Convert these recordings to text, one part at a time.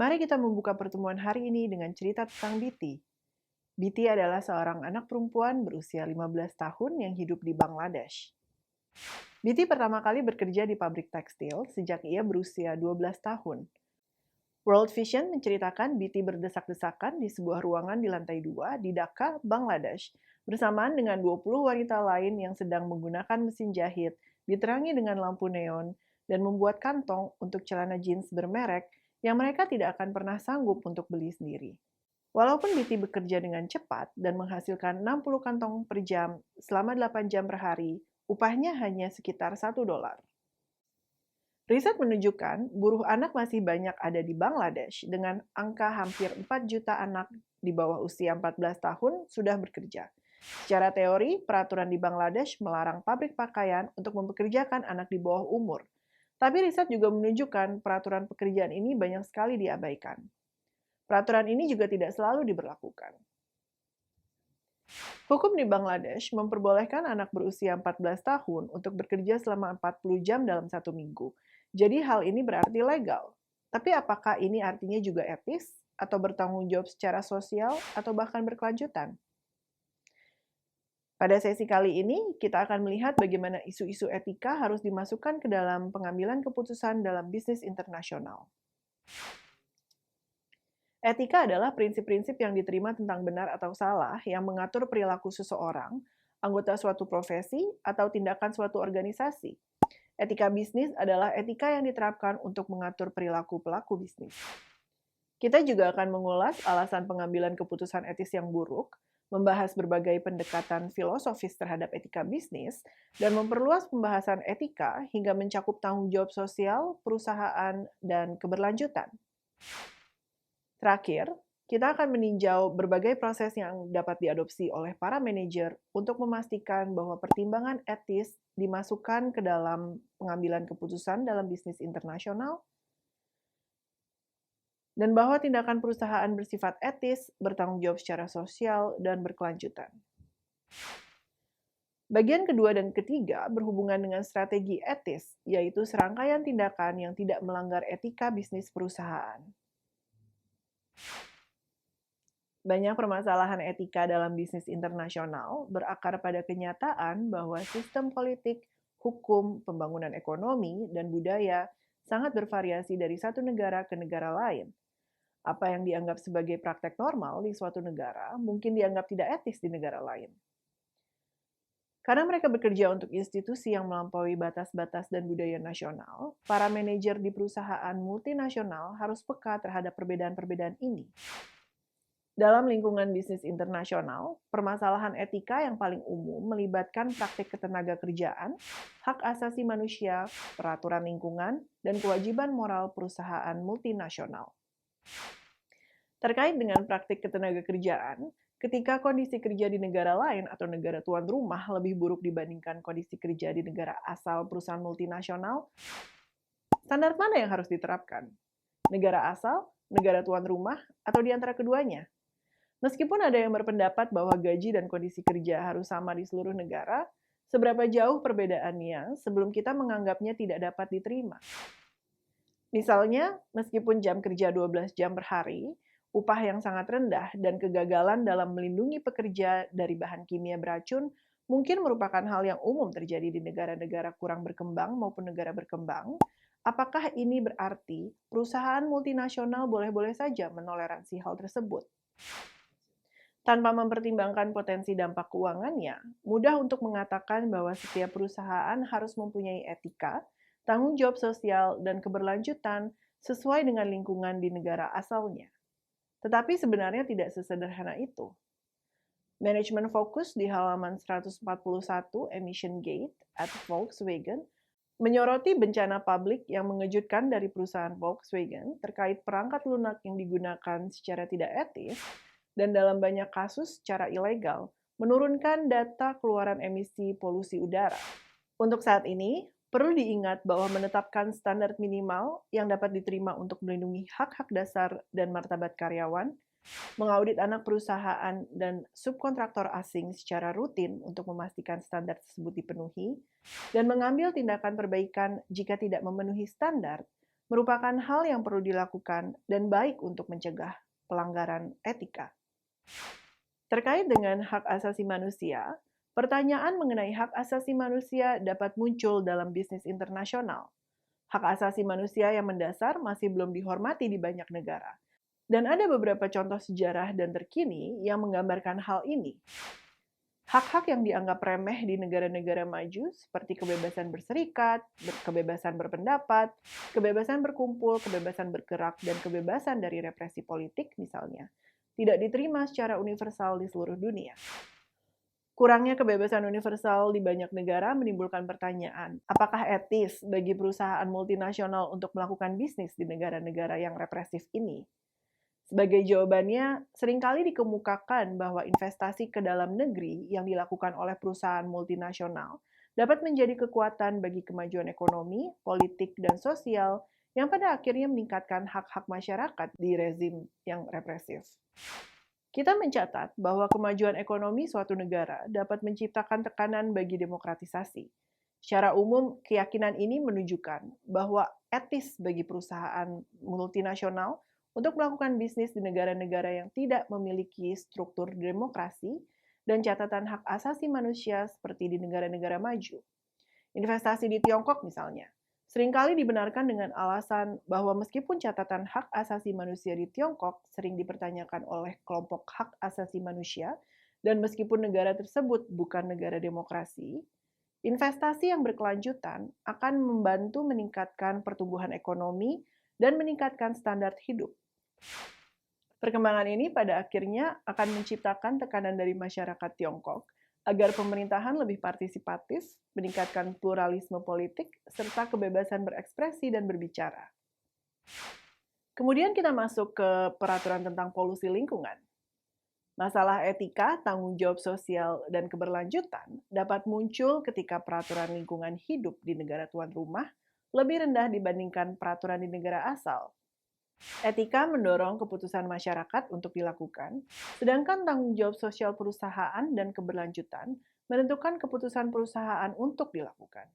Mari kita membuka pertemuan hari ini dengan cerita tentang Biti. Biti adalah seorang anak perempuan berusia 15 tahun yang hidup di Bangladesh. Biti pertama kali bekerja di pabrik tekstil sejak ia berusia 12 tahun. World Vision menceritakan Biti berdesak-desakan di sebuah ruangan di lantai 2 di Dhaka, Bangladesh, bersamaan dengan 20 wanita lain yang sedang menggunakan mesin jahit, diterangi dengan lampu neon, dan membuat kantong untuk celana jeans bermerek yang mereka tidak akan pernah sanggup untuk beli sendiri. Walaupun Biti bekerja dengan cepat dan menghasilkan 60 kantong per jam selama 8 jam per hari, upahnya hanya sekitar $1. Riset menunjukkan buruh anak masih banyak ada di Bangladesh dengan angka hampir 4 juta anak di bawah usia 14 tahun sudah bekerja. Secara teori, peraturan di Bangladesh melarang pabrik pakaian untuk mempekerjakan anak di bawah umur. Tapi riset juga menunjukkan peraturan pekerjaan ini banyak sekali diabaikan. Peraturan ini juga tidak selalu diberlakukan. Hukum di Bangladesh memperbolehkan anak berusia 14 tahun untuk bekerja selama 40 jam dalam satu minggu. Jadi hal ini berarti legal. Tapi apakah ini artinya juga etis atau bertanggung jawab secara sosial atau bahkan berkelanjutan? Pada sesi kali ini, kita akan melihat bagaimana isu-isu etika harus dimasukkan ke dalam pengambilan keputusan dalam bisnis internasional. Etika adalah prinsip-prinsip yang diterima tentang benar atau salah yang mengatur perilaku seseorang, anggota suatu profesi, atau tindakan suatu organisasi. Etika bisnis adalah etika yang diterapkan untuk mengatur perilaku pelaku bisnis. Kita juga akan mengulas alasan pengambilan keputusan etis yang buruk, membahas berbagai pendekatan filosofis terhadap etika bisnis, dan memperluas pembahasan etika hingga mencakup tanggung jawab sosial, perusahaan, dan keberlanjutan. Terakhir, kita akan meninjau berbagai proses yang dapat diadopsi oleh para manajer untuk memastikan bahwa pertimbangan etis dimasukkan ke dalam pengambilan keputusan dalam bisnis internasional, dan bahwa tindakan perusahaan bersifat etis, bertanggung jawab secara sosial, dan berkelanjutan. Bagian kedua dan ketiga berhubungan dengan strategi etis, yaitu serangkaian tindakan yang tidak melanggar etika bisnis perusahaan. Banyak permasalahan etika dalam bisnis internasional berakar pada kenyataan bahwa sistem politik, hukum, pembangunan ekonomi, dan budaya sangat bervariasi dari satu negara ke negara lain. Apa yang dianggap sebagai praktek normal di suatu negara mungkin dianggap tidak etis di negara lain. Karena mereka bekerja untuk institusi yang melampaui batas-batas dan budaya nasional, para manajer di perusahaan multinasional harus peka terhadap perbedaan-perbedaan ini. Dalam lingkungan bisnis internasional, permasalahan etika yang paling umum melibatkan praktik ketenaga kerjaan, hak asasi manusia, peraturan lingkungan, dan kewajiban moral perusahaan multinasional. Terkait dengan praktik ketenaga kerjaan, ketika kondisi kerja di negara lain atau negara tuan rumah lebih buruk dibandingkan kondisi kerja di negara asal perusahaan multinasional, standar mana yang harus diterapkan? Negara asal, negara tuan rumah, atau di antara keduanya? Meskipun ada yang berpendapat bahwa gaji dan kondisi kerja harus sama di seluruh negara, seberapa jauh perbedaannya sebelum kita menganggapnya tidak dapat diterima? Misalnya, meskipun jam kerja 12 jam per hari, upah yang sangat rendah dan kegagalan dalam melindungi pekerja dari bahan kimia beracun mungkin merupakan hal yang umum terjadi di negara-negara kurang berkembang maupun negara berkembang, apakah ini berarti perusahaan multinasional boleh-boleh saja menoleransi hal tersebut? Tanpa mempertimbangkan potensi dampak keuangannya, mudah untuk mengatakan bahwa setiap perusahaan harus mempunyai etika, tanggung jawab sosial, dan keberlanjutan sesuai dengan lingkungan di negara asalnya. Tetapi sebenarnya tidak sesederhana itu. Manajemen fokus di halaman 141 Emission Gate at Volkswagen menyoroti bencana publik yang mengejutkan dari perusahaan Volkswagen terkait perangkat lunak yang digunakan secara tidak etis dan dalam banyak kasus secara ilegal menurunkan data keluaran emisi polusi udara. Untuk saat ini, perlu diingat bahwa menetapkan standar minimal yang dapat diterima untuk melindungi hak-hak dasar dan martabat karyawan, mengaudit anak perusahaan dan subkontraktor asing secara rutin untuk memastikan standar tersebut dipenuhi, dan mengambil tindakan perbaikan jika tidak memenuhi standar, merupakan hal yang perlu dilakukan dan baik untuk mencegah pelanggaran etika. Terkait dengan hak asasi manusia, pertanyaan mengenai hak asasi manusia dapat muncul dalam bisnis internasional. Hak asasi manusia yang mendasar masih belum dihormati di banyak negara. Dan ada beberapa contoh sejarah dan terkini yang menggambarkan hal ini. Hak-hak yang dianggap remeh di negara-negara maju seperti kebebasan berserikat, kebebasan berpendapat, kebebasan berkumpul, kebebasan bergerak, dan kebebasan dari represi politik misalnya, tidak diterima secara universal di seluruh dunia. Kurangnya kebebasan universal di banyak negara menimbulkan pertanyaan, apakah etis bagi perusahaan multinasional untuk melakukan bisnis di negara-negara yang represif ini? Sebagai jawabannya, seringkali dikemukakan bahwa investasi ke dalam negeri yang dilakukan oleh perusahaan multinasional dapat menjadi kekuatan bagi kemajuan ekonomi, politik, dan sosial yang pada akhirnya meningkatkan hak-hak masyarakat di rezim yang represif. Kita mencatat bahwa kemajuan ekonomi suatu negara dapat menciptakan tekanan bagi demokratisasi. Secara umum, keyakinan ini menunjukkan bahwa etis bagi perusahaan multinasional untuk melakukan bisnis di negara-negara yang tidak memiliki struktur demokrasi dan catatan hak asasi manusia seperti di negara-negara maju. Investasi di Tiongkok misalnya, seringkali dibenarkan dengan alasan bahwa meskipun catatan hak asasi manusia di Tiongkok sering dipertanyakan oleh kelompok hak asasi manusia, dan meskipun negara tersebut bukan negara demokrasi, investasi yang berkelanjutan akan membantu meningkatkan pertumbuhan ekonomi dan meningkatkan standar hidup. Perkembangan ini pada akhirnya akan menciptakan tekanan dari masyarakat Tiongkok agar pemerintahan lebih partisipatif, meningkatkan pluralisme politik, serta kebebasan berekspresi dan berbicara. Kemudian kita masuk ke peraturan tentang polusi lingkungan. Masalah etika, tanggung jawab sosial, dan keberlanjutan dapat muncul ketika peraturan lingkungan hidup di negara tuan rumah lebih rendah dibandingkan peraturan di negara asal. Etika mendorong keputusan masyarakat untuk dilakukan, sedangkan tanggung jawab sosial perusahaan dan keberlanjutan menentukan keputusan perusahaan untuk dilakukan.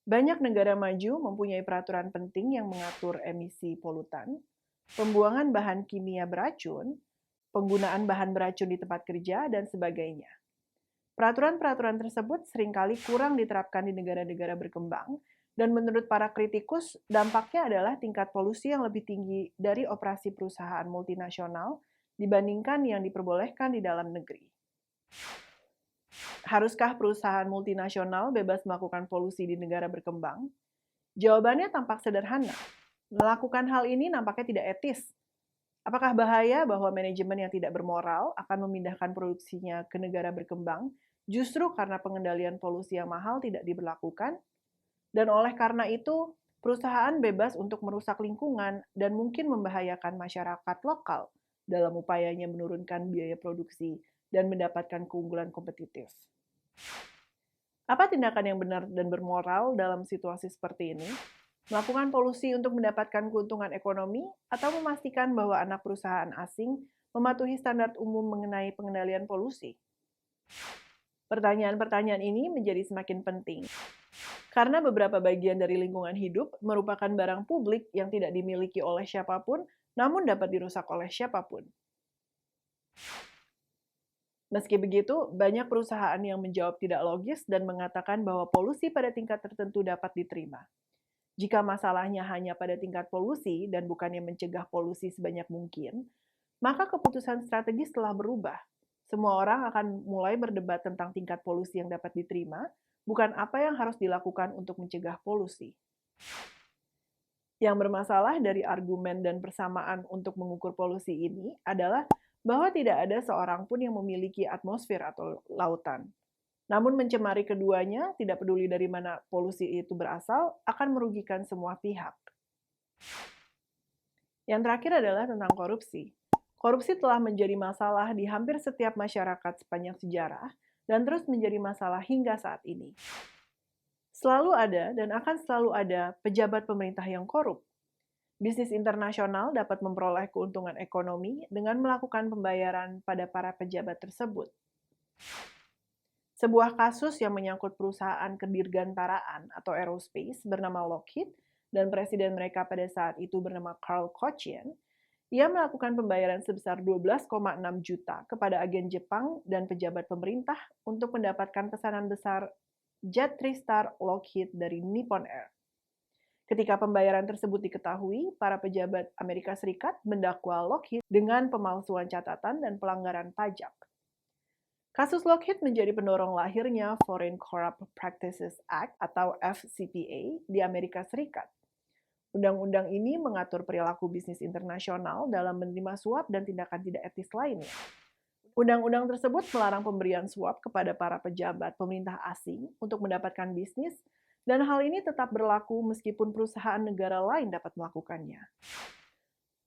Banyak negara maju mempunyai peraturan penting yang mengatur emisi polutan, pembuangan bahan kimia beracun, penggunaan bahan beracun di tempat kerja, dan sebagainya. Peraturan-peraturan tersebut seringkali kurang diterapkan di negara-negara berkembang, dan menurut para kritikus, dampaknya adalah tingkat polusi yang lebih tinggi dari operasi perusahaan multinasional dibandingkan yang diperbolehkan di dalam negeri. Haruskah perusahaan multinasional bebas melakukan polusi di negara berkembang? Jawabannya tampak sederhana. Melakukan hal ini nampaknya tidak etis. Apakah bahaya bahwa manajemen yang tidak bermoral akan memindahkan produksinya ke negara berkembang justru karena pengendalian polusi yang mahal tidak diberlakukan? Dan oleh karena itu, perusahaan bebas untuk merusak lingkungan dan mungkin membahayakan masyarakat lokal dalam upayanya menurunkan biaya produksi dan mendapatkan keunggulan kompetitif. Apa tindakan yang benar dan bermoral dalam situasi seperti ini? Melakukan polusi untuk mendapatkan keuntungan ekonomi atau memastikan bahwa anak perusahaan asing mematuhi standar umum mengenai pengendalian polusi? Pertanyaan-pertanyaan ini menjadi semakin penting karena beberapa bagian dari lingkungan hidup merupakan barang publik yang tidak dimiliki oleh siapapun, namun dapat dirusak oleh siapapun. Meski begitu, banyak perusahaan yang menjawab tidak logis dan mengatakan bahwa polusi pada tingkat tertentu dapat diterima. Jika masalahnya hanya pada tingkat polusi dan bukannya mencegah polusi sebanyak mungkin, maka keputusan strategis telah berubah. Semua orang akan mulai berdebat tentang tingkat polusi yang dapat diterima, bukan apa yang harus dilakukan untuk mencegah polusi. Yang bermasalah dari argumen dan persamaan untuk mengukur polusi ini adalah bahwa tidak ada seorang pun yang memiliki atmosfer atau lautan. Namun mencemari keduanya, tidak peduli dari mana polusi itu berasal, akan merugikan semua pihak. Yang terakhir adalah tentang korupsi. Korupsi telah menjadi masalah di hampir setiap masyarakat sepanjang sejarah, dan terus menjadi masalah hingga saat ini. Selalu ada dan akan selalu ada pejabat pemerintah yang korup. Bisnis internasional dapat memperoleh keuntungan ekonomi dengan melakukan pembayaran pada para pejabat tersebut. Sebuah kasus yang menyangkut perusahaan kedirgantaraan atau aerospace bernama Lockheed dan presiden mereka pada saat itu bernama Karl Kochen, ia melakukan pembayaran sebesar 12,6 juta kepada agen Jepang dan pejabat pemerintah untuk mendapatkan pesanan besar jet Tristar Lockheed dari Nippon Air. Ketika pembayaran tersebut diketahui, para pejabat Amerika Serikat mendakwa Lockheed dengan pemalsuan catatan dan pelanggaran pajak. Kasus Lockheed menjadi pendorong lahirnya Foreign Corrupt Practices Act atau FCPA di Amerika Serikat. Undang-undang ini mengatur perilaku bisnis internasional dalam menerima suap dan tindakan tidak etis lainnya. Undang-undang tersebut melarang pemberian suap kepada para pejabat pemerintah asing untuk mendapatkan bisnis, dan hal ini tetap berlaku meskipun perusahaan negara lain dapat melakukannya.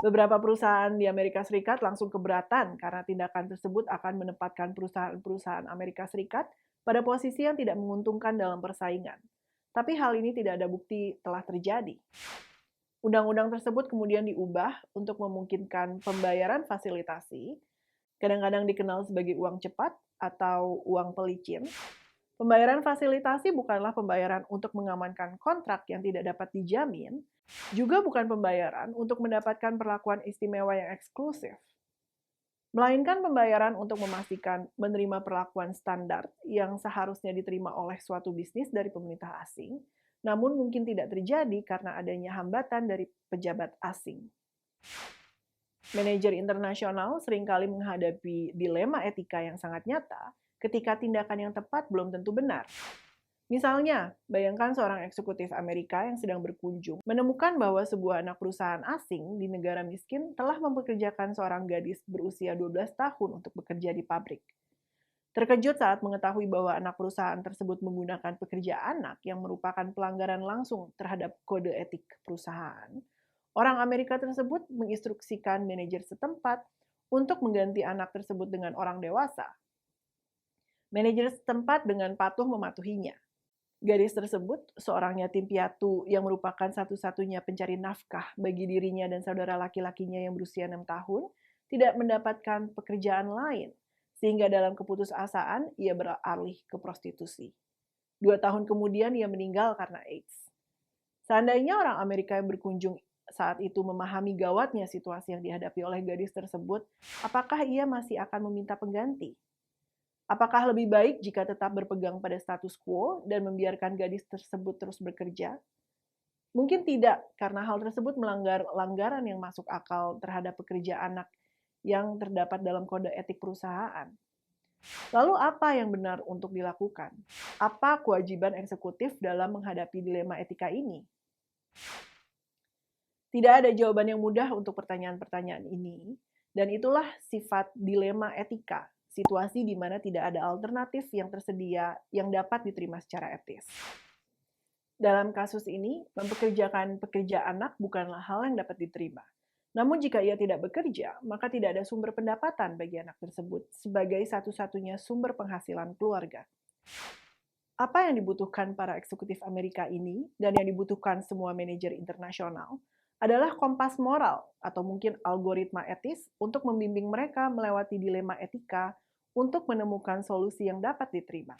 Beberapa perusahaan di Amerika Serikat langsung keberatan karena tindakan tersebut akan menempatkan perusahaan-perusahaan Amerika Serikat pada posisi yang tidak menguntungkan dalam persaingan. Tapi hal ini tidak ada bukti telah terjadi. Undang-undang tersebut kemudian diubah untuk memungkinkan pembayaran fasilitasi, kadang-kadang dikenal sebagai uang cepat atau uang pelicin. Pembayaran fasilitasi bukanlah pembayaran untuk mengamankan kontrak yang tidak dapat dijamin, juga bukan pembayaran untuk mendapatkan perlakuan istimewa yang eksklusif, melainkan pembayaran untuk memastikan menerima perlakuan standar yang seharusnya diterima oleh suatu bisnis dari pemerintah asing, namun mungkin tidak terjadi karena adanya hambatan dari pejabat asing. Manajer internasional seringkali menghadapi dilema etika yang sangat nyata ketika tindakan yang tepat belum tentu benar. Misalnya, bayangkan seorang eksekutif Amerika yang sedang berkunjung menemukan bahwa sebuah anak perusahaan asing di negara miskin telah mempekerjakan seorang gadis berusia 12 tahun untuk bekerja di pabrik. Terkejut saat mengetahui bahwa anak perusahaan tersebut menggunakan pekerja anak yang merupakan pelanggaran langsung terhadap kode etik perusahaan, orang Amerika tersebut menginstruksikan manajer setempat untuk mengganti anak tersebut dengan orang dewasa. Manajer setempat dengan patuh mematuhinya. Gadis tersebut, seorang yatim piatu yang merupakan satu-satunya pencari nafkah bagi dirinya dan saudara laki-lakinya yang berusia 6 tahun, tidak mendapatkan pekerjaan lain, sehingga dalam keputusasaan ia beralih ke prostitusi. 2 tahun kemudian ia meninggal karena AIDS. Seandainya orang Amerika yang berkunjung saat itu memahami gawatnya situasi yang dihadapi oleh gadis tersebut, apakah ia masih akan meminta pengganti? Apakah lebih baik jika tetap berpegang pada status quo dan membiarkan gadis tersebut terus bekerja? Mungkin tidak, karena hal tersebut melanggar pelanggaran yang masuk akal terhadap pekerja anak yang terdapat dalam kode etik perusahaan. Lalu apa yang benar untuk dilakukan? Apa kewajiban eksekutif dalam menghadapi dilema etika ini? Tidak ada jawaban yang mudah untuk pertanyaan-pertanyaan ini, dan itulah sifat dilema etika. Situasi di mana tidak ada alternatif yang tersedia yang dapat diterima secara etis. Dalam kasus ini, mempekerjakan pekerja anak bukanlah hal yang dapat diterima. Namun jika ia tidak bekerja, maka tidak ada sumber pendapatan bagi anak tersebut sebagai satu-satunya sumber penghasilan keluarga. Apa yang dibutuhkan para eksekutif Amerika ini dan yang dibutuhkan semua manajer internasional adalah kompas moral atau mungkin algoritma etis untuk membimbing mereka melewati dilema etika untuk menemukan solusi yang dapat diterima.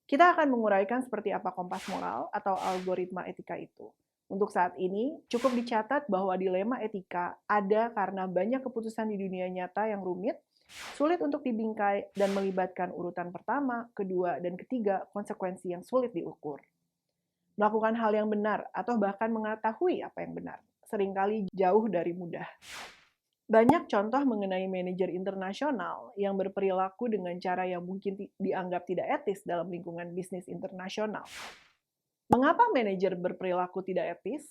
Kita akan menguraikan seperti apa kompas moral atau algoritma etika itu. Untuk saat ini, cukup dicatat bahwa dilema etika ada karena banyak keputusan di dunia nyata yang rumit, sulit untuk dibingkai, dan melibatkan urutan pertama, kedua, dan ketiga konsekuensi yang sulit diukur. Melakukan hal yang benar atau bahkan mengetahui apa yang benar seringkali jauh dari mudah. Banyak contoh mengenai manajer internasional yang berperilaku dengan cara yang mungkin dianggap tidak etis dalam lingkungan bisnis internasional. Mengapa manajer berperilaku tidak etis?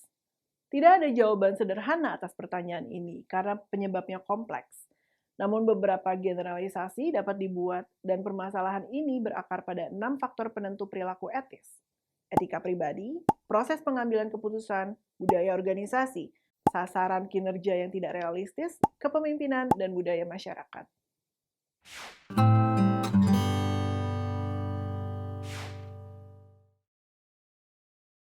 Tidak ada jawaban sederhana atas pertanyaan ini karena penyebabnya kompleks. Namun beberapa generalisasi dapat dibuat dan permasalahan ini berakar pada 6 faktor penentu perilaku etis. Etika pribadi, proses pengambilan keputusan, budaya organisasi, sasaran kinerja yang tidak realistis, kepemimpinan, dan budaya masyarakat.